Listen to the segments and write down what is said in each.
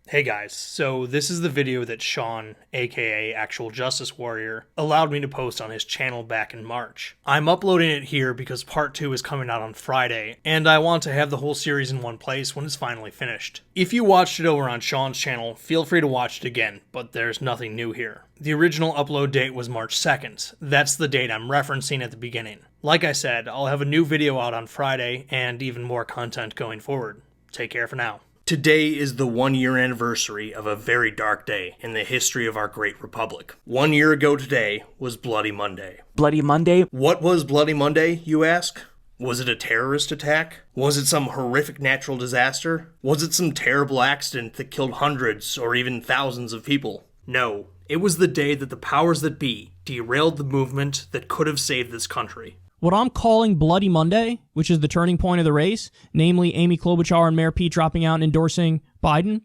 Hey guys, so this is the video that Sean, aka Actual Justice Warrior, allowed me to post on his channel back in March. I'm uploading it here because part 2 is coming out on Friday, and I want to have the whole series in one place when it's finally finished. If you watched it over on Sean's channel, feel free to watch it again, but there's nothing new here. The original upload date was March 2nd. That's the date I'm referencing at the beginning. Like I said, I'll have a new video out on Friday, and even more content going forward. Take care for now. Today is the 1-year anniversary of a very dark day in the history of our great republic. 1 year ago today was Bloody Monday. Bloody Monday? What was Bloody Monday, you ask? Was it a terrorist attack? Was it some horrific natural disaster? Was it some terrible accident that killed hundreds or even thousands of people? No, it was the day that the powers that be derailed the movement that could have saved this country. What I'm calling Bloody Monday, which is the turning point of the race, namely Amy Klobuchar and Mayor Pete dropping out and endorsing Biden,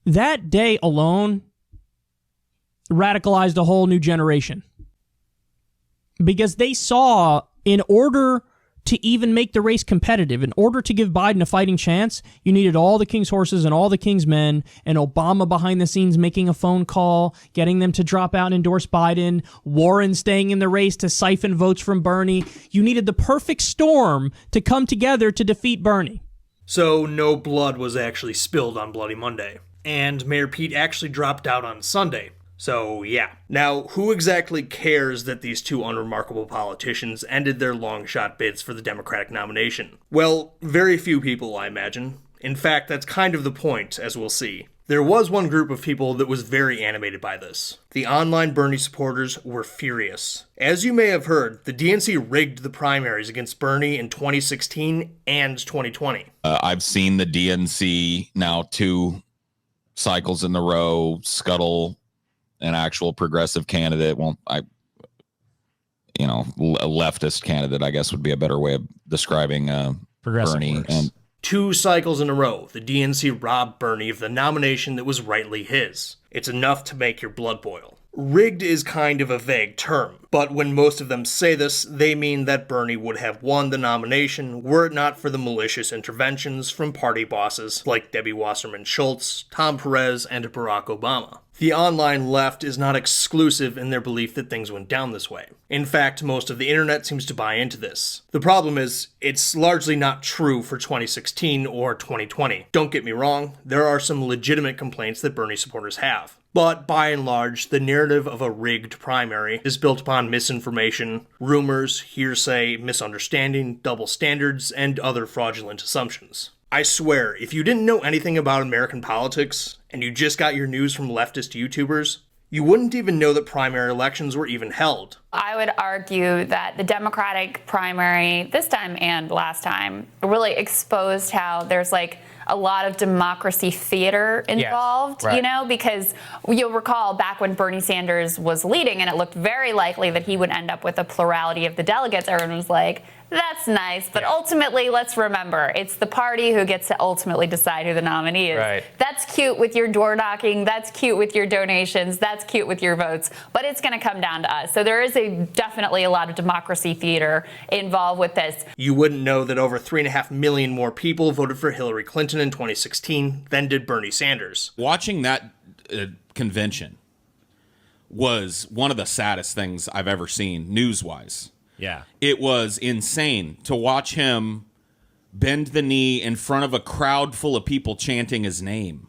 that day alone radicalized a whole new generation. Because they saw, in order to even make the race competitive, in order to give Biden a fighting chance, you needed all the king's horses and all the king's men, and Obama behind the scenes making a phone call, getting them to drop out and endorse Biden, Warren staying in the race to siphon votes from Bernie. You needed the perfect storm to come together to defeat Bernie. So no blood was actually spilled on Bloody Monday, and Mayor Pete actually dropped out on Sunday. So, yeah. Now, who exactly cares that these two unremarkable politicians ended their long-shot bids for the Democratic nomination? Well, very few people, I imagine. In fact, that's kind of the point, as we'll see. There was one group of people that was very animated by this. The online Bernie supporters were furious. As you may have heard, the DNC rigged the primaries against Bernie in 2016 and 2020. I've seen the DNC now 2 cycles in a row scuttle an actual progressive candidate. Well, a leftist candidate, I guess, would be a better way of describing Bernie. Works. And 2 cycles in a row, the DNC robbed Bernie of the nomination that was rightly his. It's enough to make your blood boil. Rigged is kind of a vague term, but when most of them say this, they mean that Bernie would have won the nomination were it not for the malicious interventions from party bosses like Debbie Wasserman Schultz, Tom Perez, and Barack Obama. The online left is not exclusive in their belief that things went down this way. In fact, most of the internet seems to buy into this. The problem is, it's largely not true for 2016 or 2020. Don't get me wrong, there are some legitimate complaints that Bernie supporters have. But by and large, the narrative of a rigged primary is built upon misinformation, rumors, hearsay, misunderstanding, double standards, and other fraudulent assumptions. I swear, if you didn't know anything about American politics, and you just got your news from leftist YouTubers, you wouldn't even know that primary elections were even held. I would argue that the Democratic primary this time and last time really exposed how there's like a lot of democracy theater involved, Yes, right. Because you'll recall back when Bernie Sanders was leading and it looked very likely that he would end up with a plurality of the delegates, everyone was like, that's nice, but ultimately, let's remember, it's the party who gets to ultimately decide who the nominee is. Right. That's cute with your door knocking, that's cute with your donations, that's cute with your votes, but it's going to come down to us. So there is definitely a lot of democracy theater involved with this. You wouldn't know that over 3.5 million more people voted for Hillary Clinton in 2016 than did Bernie Sanders. Watching that convention was one of the saddest things I've ever seen news-wise. Yeah. It was insane to watch him bend the knee in front of a crowd full of people chanting his name.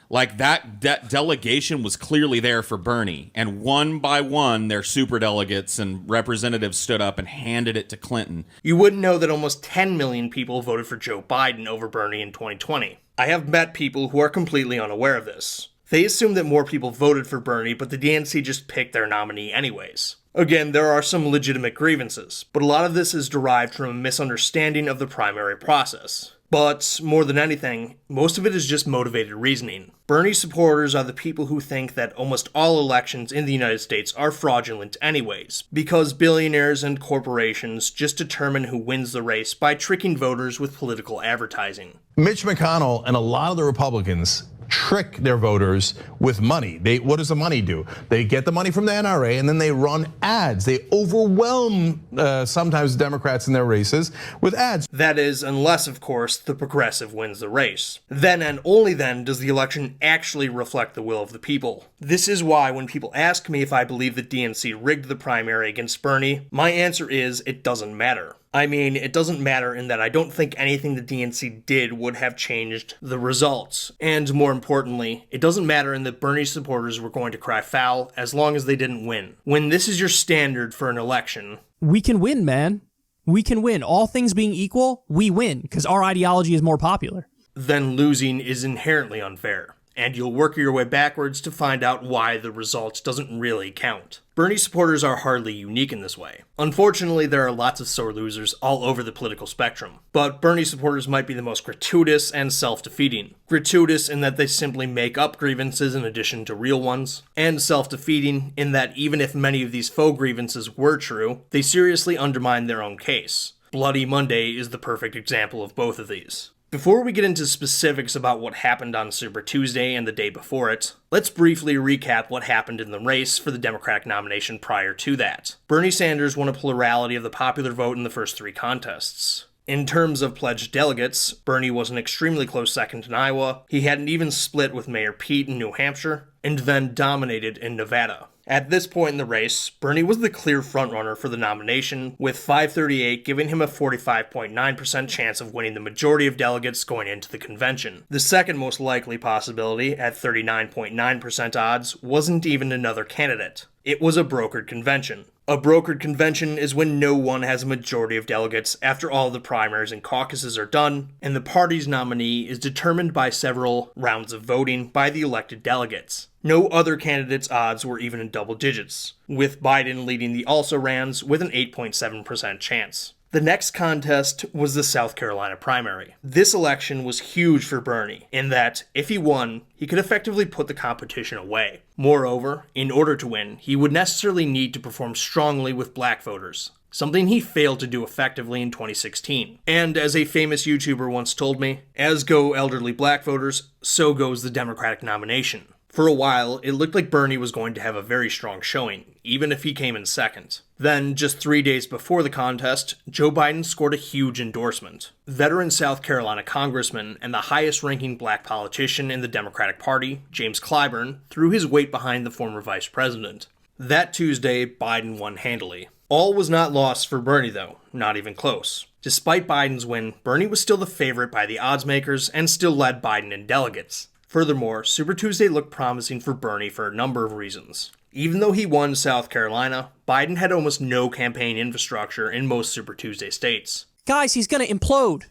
Like that delegation was clearly there for Bernie. And one by one, their superdelegates and representatives stood up and handed it to Clinton. You wouldn't know that almost 10 million people voted for Joe Biden over Bernie in 2020. I have met people who are completely unaware of this. They assume that more people voted for Bernie, but the DNC just picked their nominee anyways. Again, there are some legitimate grievances, but a lot of this is derived from a misunderstanding of the primary process. But, more than anything, most of it is just motivated reasoning. Bernie supporters are the people who think that almost all elections in the United States are fraudulent anyways, because billionaires and corporations just determine who wins the race by tricking voters with political advertising. Mitch McConnell and a lot of the Republicans trick their voters with money. What does the money do? They get the money from the NRA and then they run ads. They overwhelm sometimes Democrats in their races with ads. That is, unless, of course, the progressive wins the race. Then and only then does the election actually reflect the will of the people. This is why when people ask me if I believe the DNC rigged the primary against Bernie, my answer is it doesn't matter. I mean, it doesn't matter in that I don't think anything the DNC did would have changed the results. And more importantly, it doesn't matter in that Bernie supporters were going to cry foul as long as they didn't win. When this is your standard for an election, We can win, man. We can win. All things being equal, we win because our ideology is more popular. then losing is inherently unfair. And you'll work your way backwards to find out why the results doesn't really count. Bernie supporters are hardly unique in this way. Unfortunately, there are lots of sore losers all over the political spectrum, but Bernie supporters might be the most gratuitous and self-defeating. Gratuitous in that they simply make up grievances in addition to real ones, and self-defeating in that even if many of these faux grievances were true, they seriously undermine their own case. Bloody Monday is the perfect example of both of these. Before we get into specifics about what happened on Super Tuesday and the day before it, let's briefly recap what happened in the race for the Democratic nomination prior to that. Bernie Sanders won a plurality of the popular vote in the first three contests. In terms of pledged delegates, Bernie was an extremely close second in Iowa, he had an even split with Mayor Pete in New Hampshire, and then dominated in Nevada. At this point in the race, Bernie was the clear frontrunner for the nomination, with 538 giving him a 45.9% chance of winning the majority of delegates going into the convention. The second most likely possibility, at 39.9% odds, wasn't even another candidate. It was a brokered convention. A brokered convention is when no one has a majority of delegates after all the primaries and caucuses are done, and the party's nominee is determined by several rounds of voting by the elected delegates. No other candidate's odds were even in double digits, with Biden leading the also-rans with an 8.7% chance. The next contest was the South Carolina primary. This election was huge for Bernie, in that, if he won, he could effectively put the competition away. Moreover, in order to win, he would necessarily need to perform strongly with black voters, something he failed to do effectively in 2016. And as a famous YouTuber once told me, as go elderly black voters, so goes the Democratic nomination. For a while, it looked like Bernie was going to have a very strong showing, even if he came in second. Then, just 3 days before the contest, Joe Biden scored a huge endorsement. Veteran South Carolina congressman and the highest-ranking black politician in the Democratic Party, James Clyburn, threw his weight behind the former vice president. That Tuesday, Biden won handily. All was not lost for Bernie, though, not even close. Despite Biden's win, Bernie was still the favorite by the odds makers and still led Biden in delegates. Furthermore, Super Tuesday looked promising for Bernie for a number of reasons. Even though he won South Carolina, Biden had almost no campaign infrastructure in most Super Tuesday states. Guys, he's going to implode.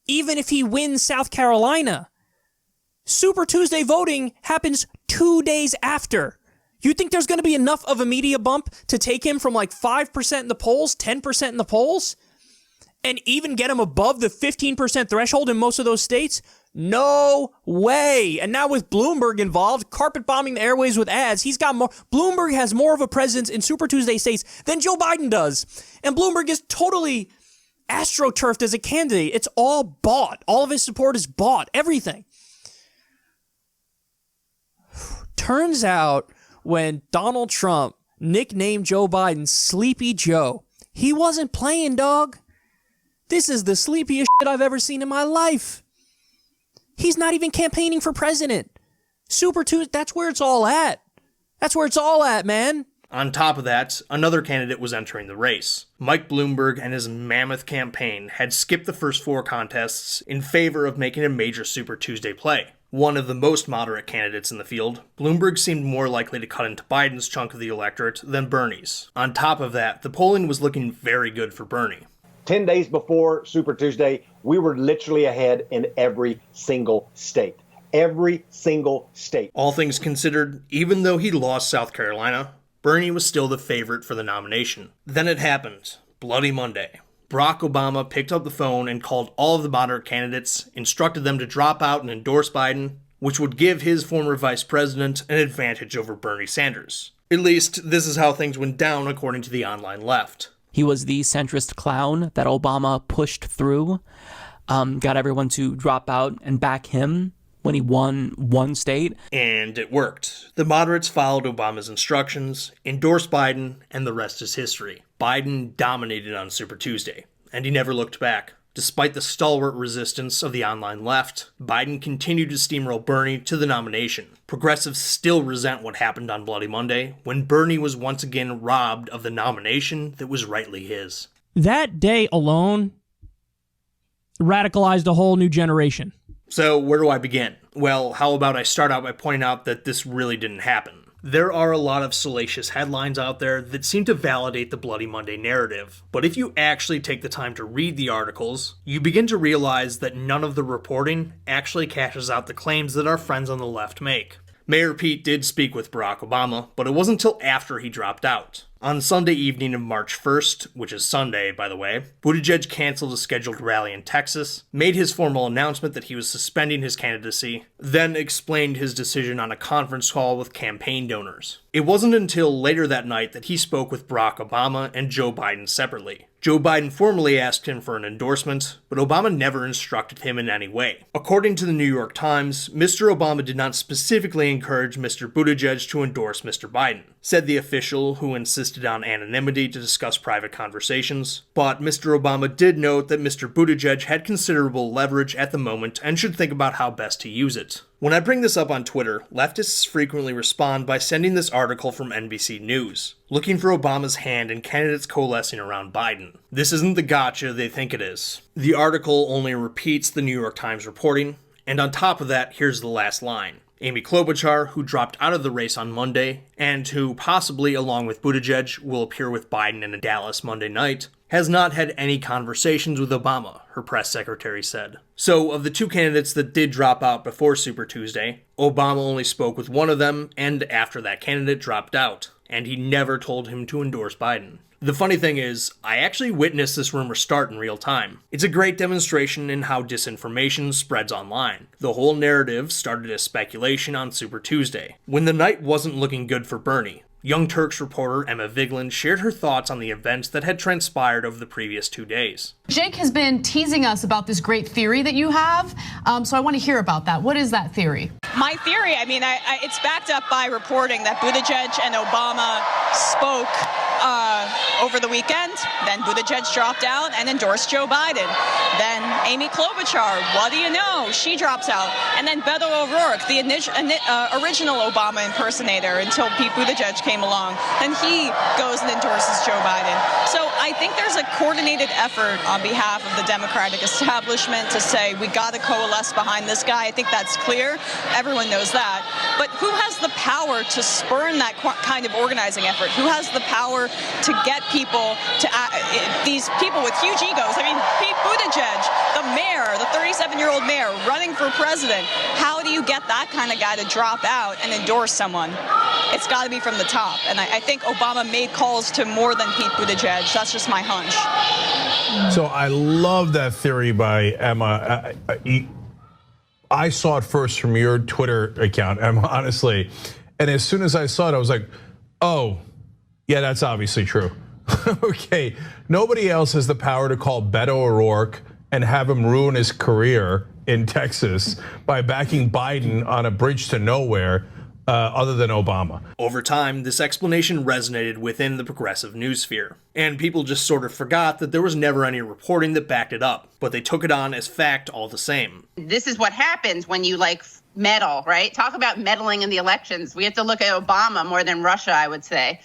Even if he wins South Carolina. Super Tuesday voting happens 2 days after. You think there's going to be enough of a media bump to take him from like 5% in the polls, 10% in the polls, and even get him above the 15% threshold in most of those states? No way. And now with Bloomberg involved, carpet bombing the airways with ads, he's got more. Bloomberg has more of a presence in Super Tuesday states than Joe Biden does. And Bloomberg is totally astroturfed as a candidate. It's all bought. All of his support is bought. Everything. Turns out when Donald Trump nicknamed Joe Biden Sleepy Joe, he wasn't playing, dog. This is the sleepiest shit I've ever seen in my life. He's not even campaigning for president. Super Tuesday, that's where it's all at. That's where it's all at, man. On top of that, another candidate was entering the race. Mike Bloomberg and his mammoth campaign had skipped the first four contests in favor of making a major Super Tuesday play. One of the most moderate candidates in the field, Bloomberg seemed more likely to cut into Biden's chunk of the electorate than Bernie's. On top of that, the polling was looking very good for Bernie. 10 days before Super Tuesday, we were literally ahead in every single state. Every single state. All things considered, even though he lost South Carolina, Bernie was still the favorite for the nomination. Then it happened. Bloody Monday. Barack Obama picked up the phone and called all of the moderate candidates, instructed them to drop out and endorse Biden, which would give his former vice president an advantage over Bernie Sanders. At least, this is how things went down according to the online left. He was the centrist clown that Obama pushed through, got everyone to drop out and back him. when he won one state. And it worked. The moderates followed Obama's instructions, endorsed Biden, and the rest is history. Biden dominated on Super Tuesday, and he never looked back. Despite the stalwart resistance of the online left, Biden continued to steamroll Bernie to the nomination. Progressives still resent what happened on Bloody Monday, when Bernie was once again robbed of the nomination that was rightly his. That day alone radicalized a whole new generation. So where do I begin? Well, how about I start out by pointing out that this really didn't happen. There are a lot of salacious headlines out there that seem to validate the Bloody Monday narrative, but if you actually take the time to read the articles, you begin to realize that none of the reporting actually cashes out the claims that our friends on the left make. Mayor Pete did speak with Barack Obama, but it wasn't until after he dropped out. On Sunday evening of March 1st, which is Sunday, by the way, Buttigieg canceled a scheduled rally in Texas, made his formal announcement that he was suspending his candidacy, then explained his decision on a conference call with campaign donors. It wasn't until later that night that he spoke with Barack Obama and Joe Biden separately. Joe Biden formally asked him for an endorsement, but Obama never instructed him in any way. According to the New York Times, Mr. Obama did not specifically encourage Mr. Buttigieg to endorse Mr. Biden, said the official who insisted on anonymity to discuss private conversations. But Mr. Obama did note that Mr. Buttigieg had considerable leverage at the moment and should think about how best to use it. When I bring this up on Twitter, leftists frequently respond by sending this article from NBC News, looking for Obama's hand in candidates coalescing around Biden. This isn't the gotcha they think it is. The article only repeats the New York Times reporting, and on top of that, here's the last line. Amy Klobuchar, who dropped out of the race on Monday, and who possibly, along with Buttigieg, will appear with Biden in Dallas Monday night, has not had any conversations with Obama, her press secretary said. So, of the two candidates that did drop out before Super Tuesday, Obama only spoke with one of them, and after that candidate dropped out, and he never told him to endorse Biden. The funny thing is, I actually witnessed this rumor start in real time. It's a great demonstration in how disinformation spreads online. The whole narrative started as speculation on Super Tuesday, when the night wasn't looking good for Bernie. Young Turks reporter Emma Vigeland shared her thoughts on the events that had transpired over the previous 2 days. Jake has been teasing us about this great theory that you have, so I want to hear about that. What is that theory? My theory, it's backed up by reporting that Buttigieg and Obama spoke over the weekend. Then Buttigieg dropped out and endorsed Joe Biden. Then Amy Klobuchar, what do you know? She drops out. And then Beto O'Rourke, the original Obama impersonator until Pete Buttigieg came along. Then he goes and endorses Joe Biden. So I think there's a coordinated effort on behalf of the Democratic establishment to say we got to coalesce behind this guy. I think that's clear. Everyone knows that. But who has the power to spurn that kind of organizing effort? Who has the power to get people to these people with huge egos? I mean, Pete Buttigieg, the mayor, the 37-year-old mayor running for president. How do you get that kind of guy to drop out and endorse someone? It's got to be from the top. And I think Obama made calls to more than Pete Buttigieg. That's just my hunch. So I love that theory by Emma. I saw it first from your Twitter account, Emma, honestly. And as soon as I saw it, I was like, oh, yeah, that's obviously true. Okay, nobody else has the power to call Beto O'Rourke and have him ruin his career in Texas by backing Biden on a bridge to nowhere. Other than Obama. Over time, this explanation resonated within the progressive newsphere, and people just sort of forgot that there was never any reporting that backed it up, but they took it on as fact all the same. This is what happens when you meddle, right? Talk about meddling in the elections. We have to look at Obama more than Russia, I would say,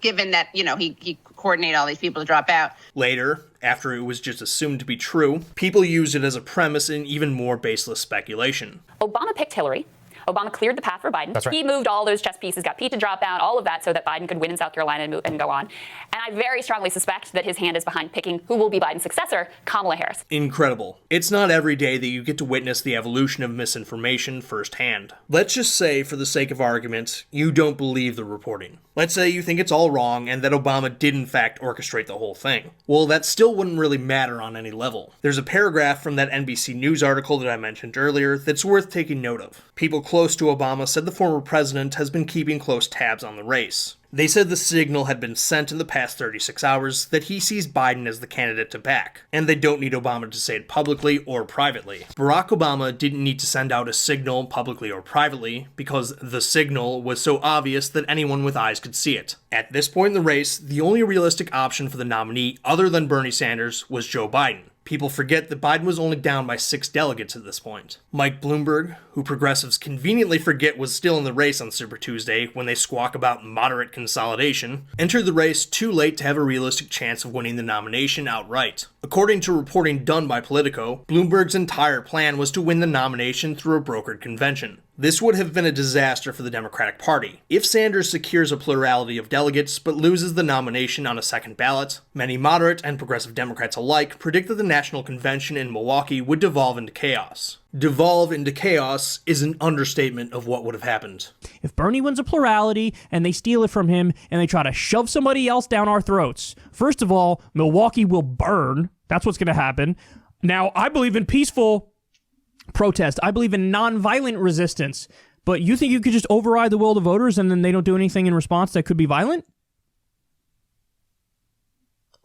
given that, he coordinated all these people to drop out. Later, after it was just assumed to be true, people used it as a premise in even more baseless speculation. Obama picked Hillary. Obama cleared the path for Biden. That's right. He moved all those chess pieces, got Pete to drop out, all of that, so that Biden could win in South Carolina and go on. And I very strongly suspect that his hand is behind picking who will be Biden's successor, Kamala Harris. Incredible. It's not every day that you get to witness the evolution of misinformation firsthand. Let's just say, for the sake of argument, you don't believe the reporting. Let's say you think it's all wrong and that Obama did in fact orchestrate the whole thing. Well, that still wouldn't really matter on any level. There's a paragraph from that NBC News article that I mentioned earlier that's worth taking note of. People close close to Obama said the former president has been keeping close tabs on the race. They said the signal had been sent in the past 36 hours that he sees Biden as the candidate to back, and they don't need Obama to say it publicly or privately. Barack Obama didn't need to send out a signal publicly or privately because the signal was so obvious that anyone with eyes could see it. At this point in the race, the only realistic option for the nominee other than Bernie Sanders was Joe Biden. People forget that Biden was only down by 6 delegates at this point. Mike Bloomberg, who progressives conveniently forget was still in the race on Super Tuesday when they squawk about moderate consolidation, entered the race too late to have a realistic chance of winning the nomination outright. According to reporting done by Politico, Bloomberg's entire plan was to win the nomination through a brokered convention. This would have been a disaster for the Democratic Party. If Sanders secures a plurality of delegates but loses the nomination on a second ballot, many moderate and progressive Democrats alike predict that the national convention in Milwaukee would devolve into chaos. Devolve into chaos is an understatement of what would have happened. If Bernie wins a plurality and they steal it from him and they try to shove somebody else down our throats, first of all, Milwaukee will burn. That's what's going to happen. Now, I believe in peaceful protest. I believe in nonviolent resistance. But you think you could just override the will of the voters and then they don't do anything in response that could be violent?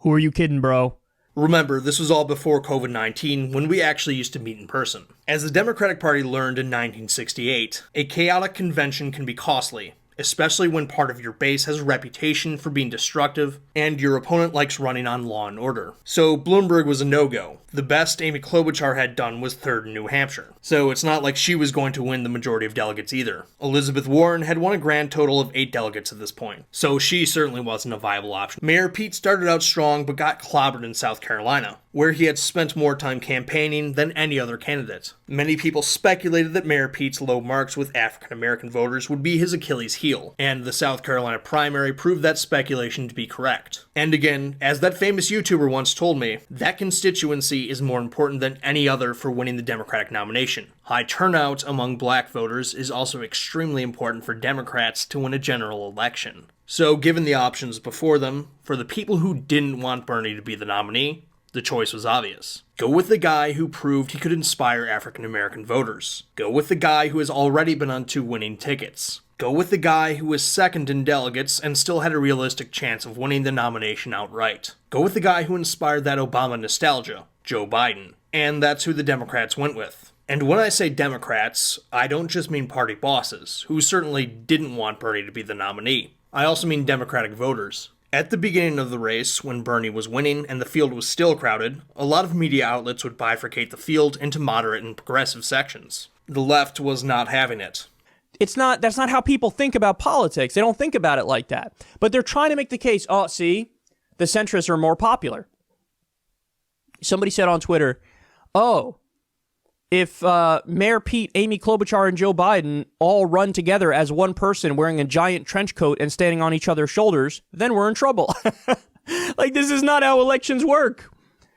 Who are you kidding, bro? Remember, this was all before COVID-19, when we actually used to meet in person. As the Democratic Party learned in 1968, a chaotic convention can be costly, especially when part of your base has a reputation for being destructive and your opponent likes running on law and order. So Bloomberg was a no-go. The best Amy Klobuchar had done was third in New Hampshire. So it's not like she was going to win the majority of delegates either. Elizabeth Warren had won a grand total of 8 delegates at this point, so she certainly wasn't a viable option. Mayor Pete started out strong but got clobbered in South Carolina, where he had spent more time campaigning than any other candidate. Many people speculated that Mayor Pete's low marks with African-American voters would be his Achilles heel, and the South Carolina primary proved that speculation to be correct. And again, as that famous YouTuber once told me, that constituency is more important than any other for winning the Democratic nomination. High turnout among black voters is also extremely important for Democrats to win a general election. So given the options before them, for the people who didn't want Bernie to be the nominee, the choice was obvious. Go with the guy who proved he could inspire African-American voters. Go with the guy who has already been on 2 winning tickets. Go with the guy who was second in delegates and still had a realistic chance of winning the nomination outright. Go with the guy who inspired that Obama nostalgia, Joe Biden. And that's who the Democrats went with. And when I say Democrats, I don't just mean party bosses, who certainly didn't want Bernie to be the nominee. I also mean Democratic voters. At the beginning of the race, when Bernie was winning and the field was still crowded, a lot of media outlets would bifurcate the field into moderate and progressive sections. The left was not having it. That's not how people think about politics. They don't think about it like that. But they're trying to make the case, oh, see, the centrists are more popular. Somebody said on Twitter, oh, if Mayor Pete, Amy Klobuchar, and Joe Biden all run together as one person wearing a giant trench coat and standing on each other's shoulders, then we're in trouble. Like, this is not how elections work.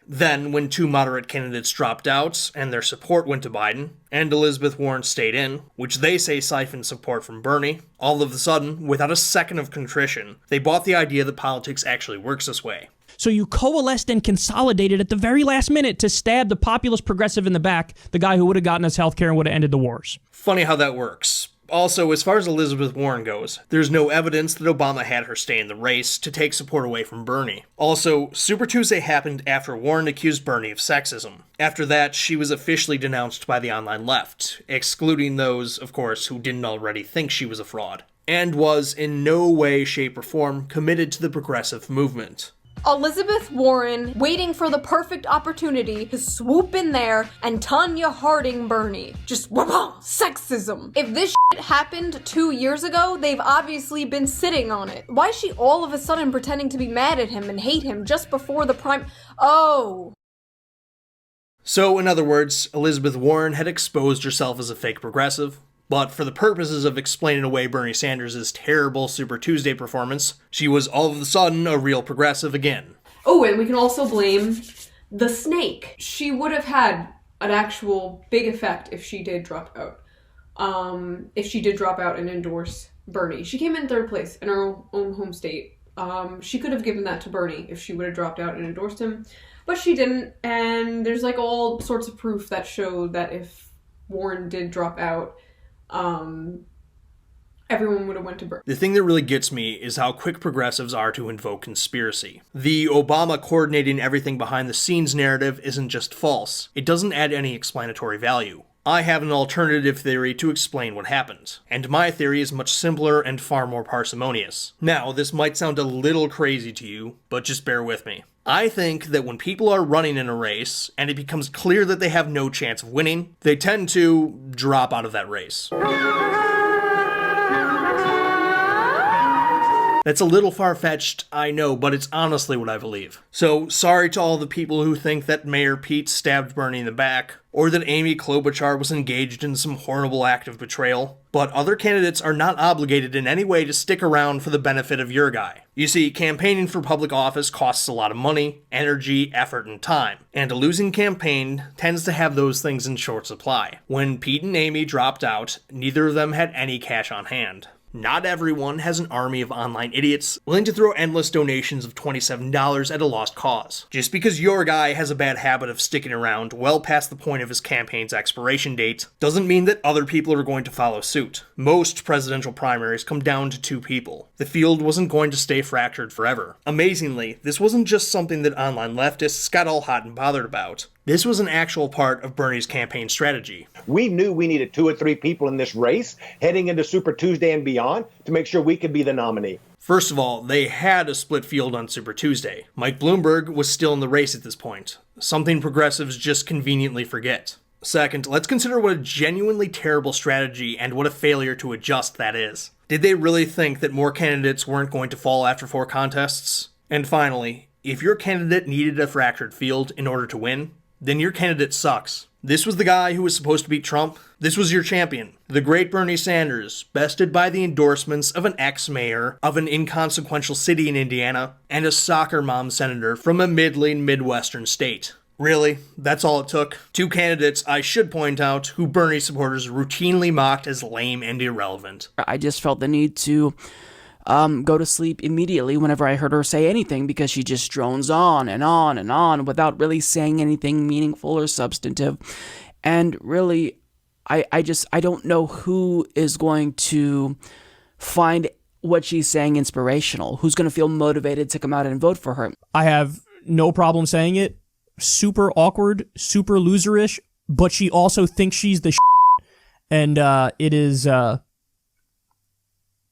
Then, when 2 moderate candidates dropped out and their support went to Biden, and Elizabeth Warren stayed in, which they say siphoned support from Bernie, all of a sudden, without a second of contrition, they bought the idea that politics actually works this way. So you coalesced and consolidated at the very last minute to stab the populist progressive in the back, the guy who would have gotten us health care and would have ended the wars. Funny how that works. Also, as far as Elizabeth Warren goes, there's no evidence that Obama had her stay in the race to take support away from Bernie. Also, Super Tuesday happened after Warren accused Bernie of sexism. After that, she was officially denounced by the online left, excluding those, of course, who didn't already think she was a fraud, and was in no way, shape, or form committed to the progressive movement. Elizabeth Warren waiting for the perfect opportunity to swoop in there and Tanya Harding Bernie. Just sexism. If this shit happened 2 years ago, they've obviously been sitting on it. Why is she all of a sudden pretending to be mad at him and hate him just before the Oh. So, in other words, Elizabeth Warren had exposed herself as a fake progressive. But for the purposes of explaining away Bernie Sanders' terrible Super Tuesday performance, she was all of a sudden a real progressive again. Oh, and we can also blame the snake. She would have had an actual big effect if she did drop out. If she did drop out and endorse Bernie. She came in 3rd place in her own home state. She could have given that to Bernie if she would have dropped out and endorsed him. But she didn't, and there's like all sorts of proof that showed that if Warren did drop out, everyone would have went to Bernie. The thing that really gets me is how quick progressives are to invoke conspiracy. The Obama coordinating everything behind the scenes narrative isn't just false, it doesn't add any explanatory value. I have an alternative theory to explain what happened, and my theory is much simpler and far more parsimonious. Now, this might sound a little crazy to you, but just bear with me. I think that when people are running in a race, and it becomes clear that they have no chance of winning, they tend to drop out of that race. That's a little far-fetched, I know, but it's honestly what I believe. So, sorry to all the people who think that Mayor Pete stabbed Bernie in the back, or that Amy Klobuchar was engaged in some horrible act of betrayal, but other candidates are not obligated in any way to stick around for the benefit of your guy. You see, campaigning for public office costs a lot of money, energy, effort, and time, and a losing campaign tends to have those things in short supply. When Pete and Amy dropped out, neither of them had any cash on hand. Not everyone has an army of online idiots willing to throw endless donations of $27 at a lost cause. Just because your guy has a bad habit of sticking around well past the point of his campaign's expiration date doesn't mean that other people are going to follow suit. Most presidential primaries come down to 2 people. The field wasn't going to stay fractured forever. Amazingly, this wasn't just something that online leftists got all hot and bothered about. This was an actual part of Bernie's campaign strategy. We knew we needed 2 or 3 people in this race heading into Super Tuesday and beyond to make sure we could be the nominee. First of all, they had a split field on Super Tuesday. Mike Bloomberg was still in the race at this point, something progressives just conveniently forget. Second, let's consider what a genuinely terrible strategy and what a failure to adjust that is. Did they really think that more candidates weren't going to fall after 4 contests? And finally, if your candidate needed a fractured field in order to win, then your candidate sucks. This was the guy who was supposed to beat Trump. This was your champion. The great Bernie Sanders, bested by the endorsements of an ex-mayor of an inconsequential city in Indiana and a soccer mom senator from a middling Midwestern state. Really? That's all it took? 2 candidates, I should point out, who Bernie supporters routinely mocked as lame and irrelevant. I just felt the need to go to sleep immediately whenever I heard her say anything, because she just drones on and on and on without really saying anything meaningful or substantive. And really, I don't know who is going to find what she's saying inspirational, who's going to feel motivated to come out and vote for her. I have no problem saying it. Super awkward, super loserish, but she also thinks she's the and it is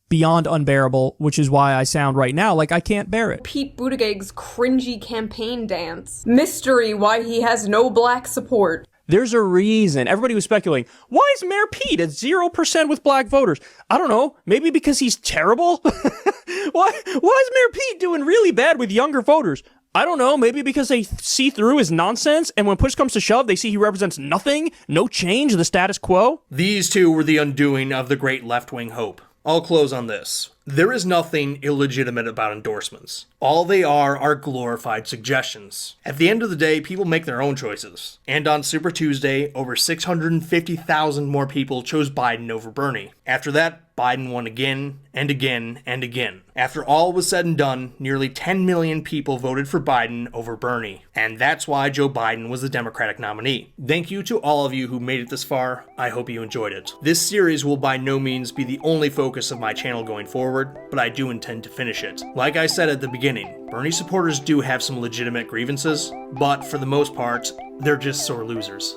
beyond unbearable, which is why I sound right now like I can't bear it. Pete Buttigieg's cringy campaign dance. Mystery why he has no black support. There's a reason. Everybody was speculating, why is Mayor Pete at 0% with black voters? I don't know. Maybe because he's terrible? Why is Mayor Pete doing really bad with younger voters? I don't know. Maybe because they see through his nonsense, and when push comes to shove, they see he represents nothing, no change, the status quo. These 2 were the undoing of the great left-wing hope. I'll close on this. There is nothing illegitimate about endorsements. All they are glorified suggestions. At the end of the day, people make their own choices. And on Super Tuesday, over 650,000 more people chose Biden over Bernie. After that, Biden won again and again and again. After all was said and done, nearly 10 million people voted for Biden over Bernie. And that's why Joe Biden was the Democratic nominee. Thank you to all of you who made it this far. I hope you enjoyed it. This series will by no means be the only focus of my channel going forward, but I do intend to finish it. Like I said at the beginning, Bernie supporters do have some legitimate grievances, but for the most part, they're just sore losers.